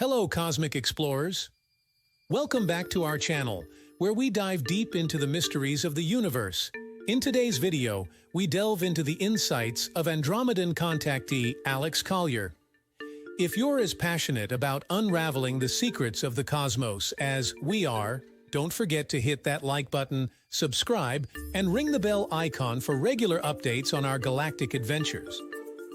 Hello, Cosmic Explorers. Welcome back to our channel, where we dive deep into the mysteries of the universe. In today's video, we delve into the insights of Andromedan Contactee Alex Collier. If you're as passionate about unraveling the secrets of the cosmos as we are, don't forget to hit that like button, subscribe, and ring the bell icon for regular updates on our galactic adventures.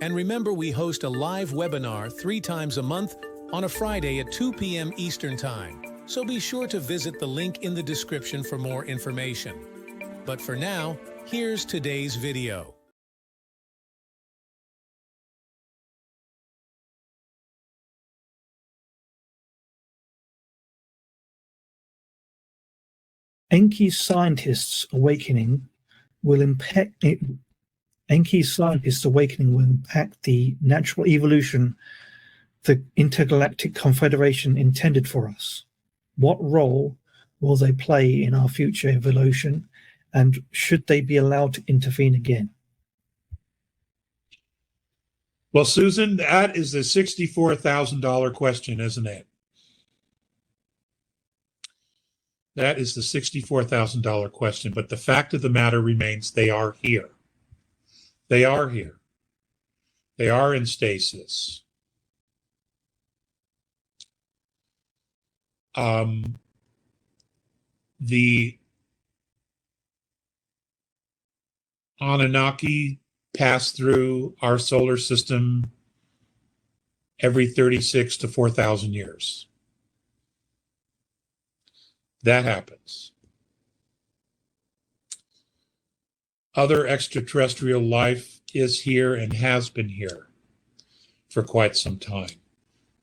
And remember, we host a live webinar 3 times a month on a Friday at 2 p.m. Eastern Time, so be sure to visit the link in the description for more information. But for now, here's today's video. Enki's scientists' awakening will impact the natural evolution the intergalactic confederation intended for us. What role will they play in our future evolution, and should they be allowed to intervene again? Well, Susan, that is the $64,000 question, isn't it? That is the $64,000 question. But the fact of the matter remains, they are here. They are here. They are in stasis. The Anunnaki pass through our solar system every 36 to 4,000 years. That happens. Other extraterrestrial life is here and has been here for quite some time.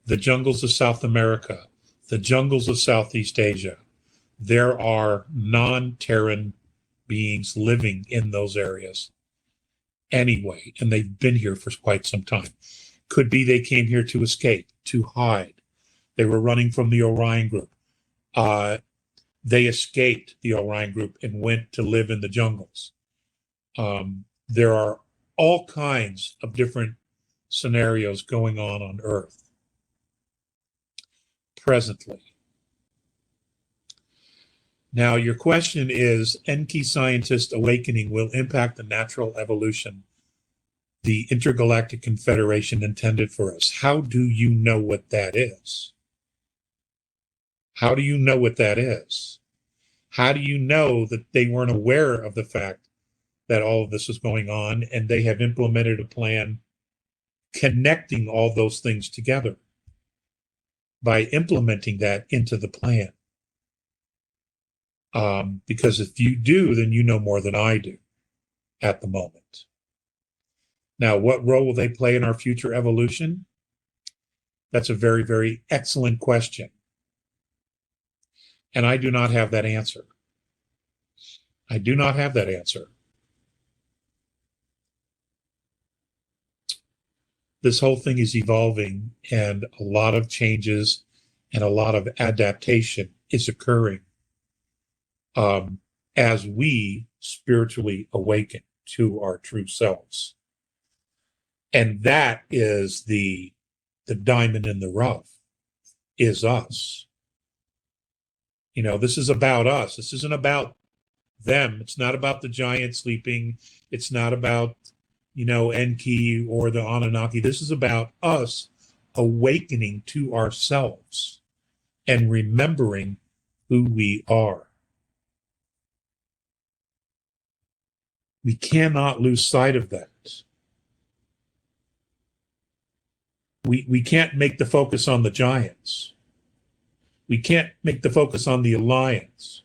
The jungles of South America, the jungles of Southeast Asia, there are non-Terran beings living in those areas anyway, and they've been here for quite some time. Could be they came here to escape, to hide. They were running from the Orion group. They escaped the Orion group and went to live in the jungles. There are all kinds of different scenarios going on Earth presently. Now, your question is, Enki scientist awakening will impact the natural evolution the intergalactic confederation intended for us. How do you know what that is? How do you know what that is? How do you know that they weren't aware of the fact that all of this is going on and they have implemented a plan connecting all those things together by implementing that into the plan? Because if you do, then you know more than I do at the moment. Now, what role will they play in our future evolution? That's a very, very excellent question. And I do not have that answer. I do not have that answer. This whole thing is evolving, and a lot of changes and a lot of adaptation is occurring as we spiritually awaken to our true selves. And that is the diamond in the rough, is us. You know, this is about us. This isn't about them. It's not about the giant sleeping. It's not about, Enki or the Anunnaki. This is about us awakening to ourselves and remembering who we are. We cannot lose sight of that. We can't make the focus on the giants. We can't make the focus on the alliance.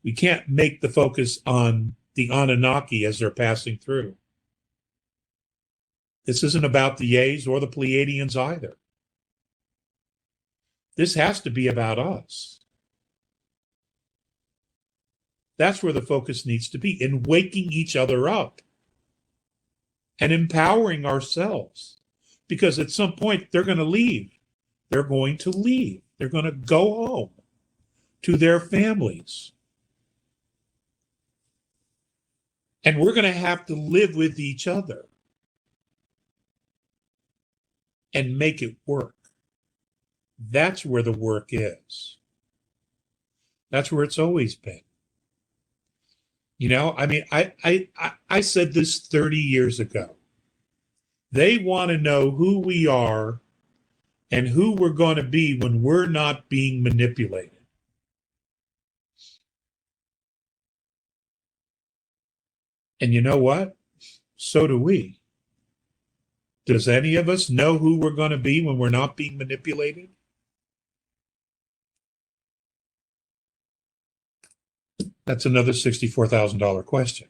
We can't make the focus on the Anunnaki as they're passing through. This isn't about the Yays or the Pleiadians either. This has to be about us. That's where the focus needs to be, in waking each other up and empowering ourselves. Because at some point, they're going to leave. They're going to leave. They're going to go home to their families. And we're going to have to live with each other and make it work. That's where the work is. That's where it's always been. You know, I mean, I said this 30 years ago. They want to know who we are and who we're going to be when we're not being manipulated. And you know what? So do we. Does any of us know who we're going to be when we're not being manipulated? That's another $64,000 question.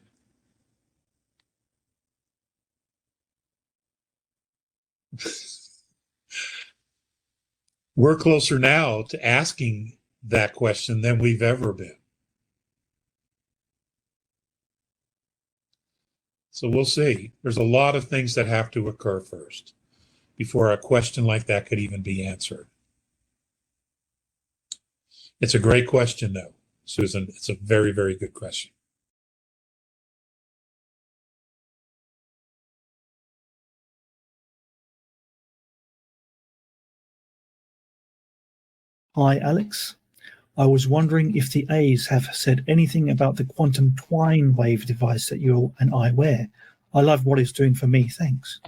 We're closer now to asking that question than we've ever been. So we'll see. There's a lot of things that have to occur first before a question like that could even be answered. It's a great question, though, Susan. It's a very, very good question. Hi, Alex. I was wondering if the A's have said anything about the quantum twine wave device that you and I wear. I love what it's doing for me. Thanks.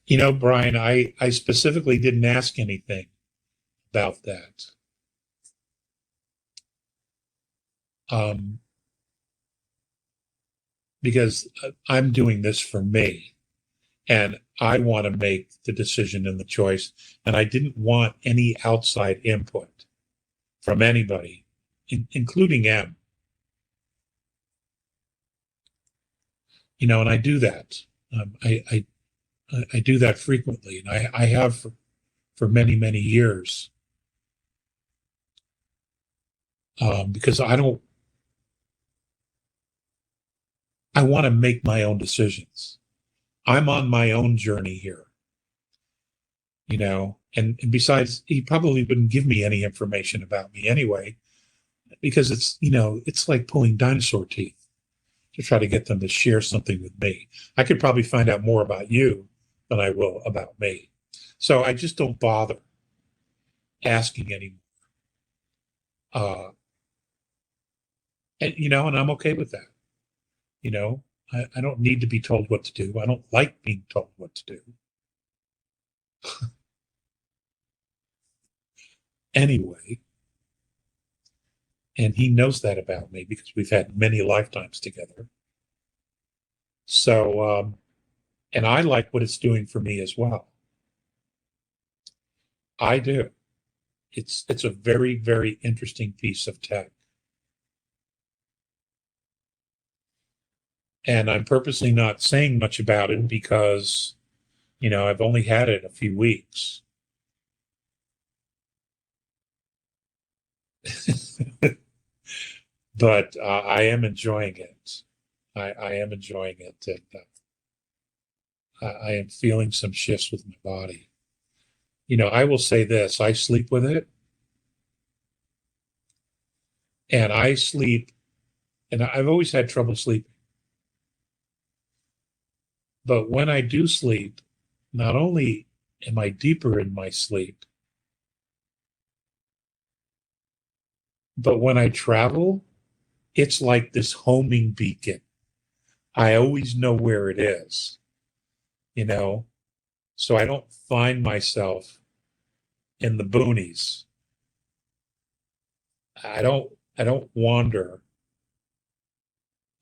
You know, Brian, I specifically didn't ask anything about that. Because I'm doing this for me, and I want to make the decision and the choice, and I didn't want any outside input from anybody, including M. You know, and I do that. I do that frequently, and I have for many, many years, because I want to make my own decisions. I'm on my own journey here, you know, and besides, he probably wouldn't give me any information about me anyway, because it's, you know, it's like pulling dinosaur teeth to try to get them to share something with me. I could probably find out more about you than I will about me. So I just don't bother asking anymore. And, you know, and I'm okay with that. You know, I don't need to be told what to do. I don't like being told what to do. Anyway, and he knows that about me because we've had many lifetimes together. So, and I like what it's doing for me as well. I do. It's a very, very interesting piece of tech. And I'm purposely not saying much about it because, you know, I've only had it a few weeks. But I am enjoying it. I am enjoying it. And, I am feeling some shifts with my body. You know, I will say this, I sleep with it. And I sleep, and I've always had trouble sleeping. But when I do sleep, not only am I deeper in my sleep, but when I travel, it's like this homing beacon. I always know where it is, you know, so I don't find myself in the boonies. I don't wander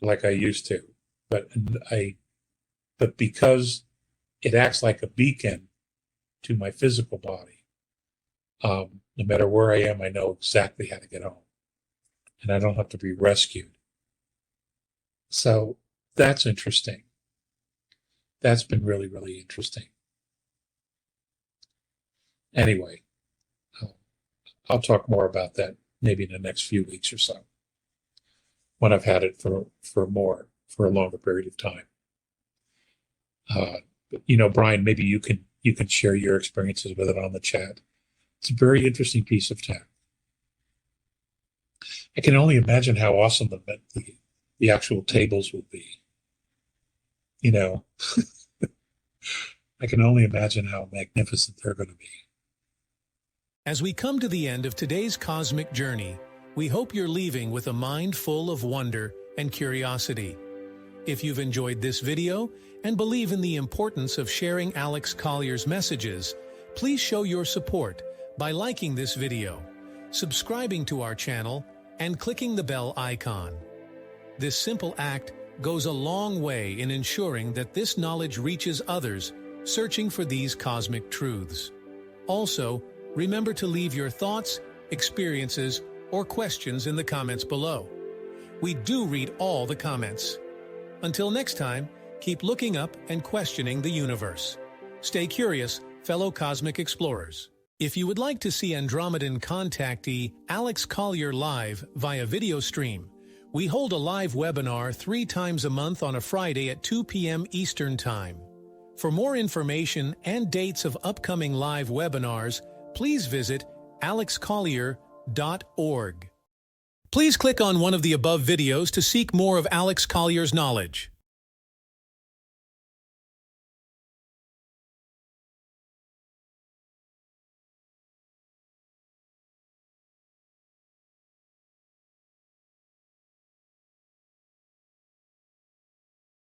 like I used to, but because it acts like a beacon to my physical body, no matter where I am, I know exactly how to get home, and I don't have to be rescued. So that's interesting. That's been really, really interesting. Anyway, I'll talk more about that maybe in the next few weeks or so, when I've had it for a longer period of time. But, you know, Brian, maybe you can share your experiences with it on the chat. It's a very interesting piece of tech. I can only imagine how awesome the actual tables will be. You know, I can only imagine how magnificent they're going to be. As we come to the end of today's cosmic journey, we hope you're leaving with a mind full of wonder and curiosity. If you've enjoyed this video and believe in the importance of sharing Alex Collier's messages, please show your support by liking this video, subscribing to our channel, and clicking the bell icon. This simple act goes a long way in ensuring that this knowledge reaches others searching for these cosmic truths. Also, remember to leave your thoughts, experiences, or questions in the comments below. We do read all the comments. Until next time, keep looking up and questioning the universe. Stay curious, fellow cosmic explorers. If you would like to see Andromedan Contactee Alex Collier live via video stream, we hold a live webinar 3 times a month on a Friday at 2 p.m. Eastern Time. For more information and dates of upcoming live webinars, please visit alexcollier.org. Please click on one of the above videos to seek more of Alex Collier's knowledge.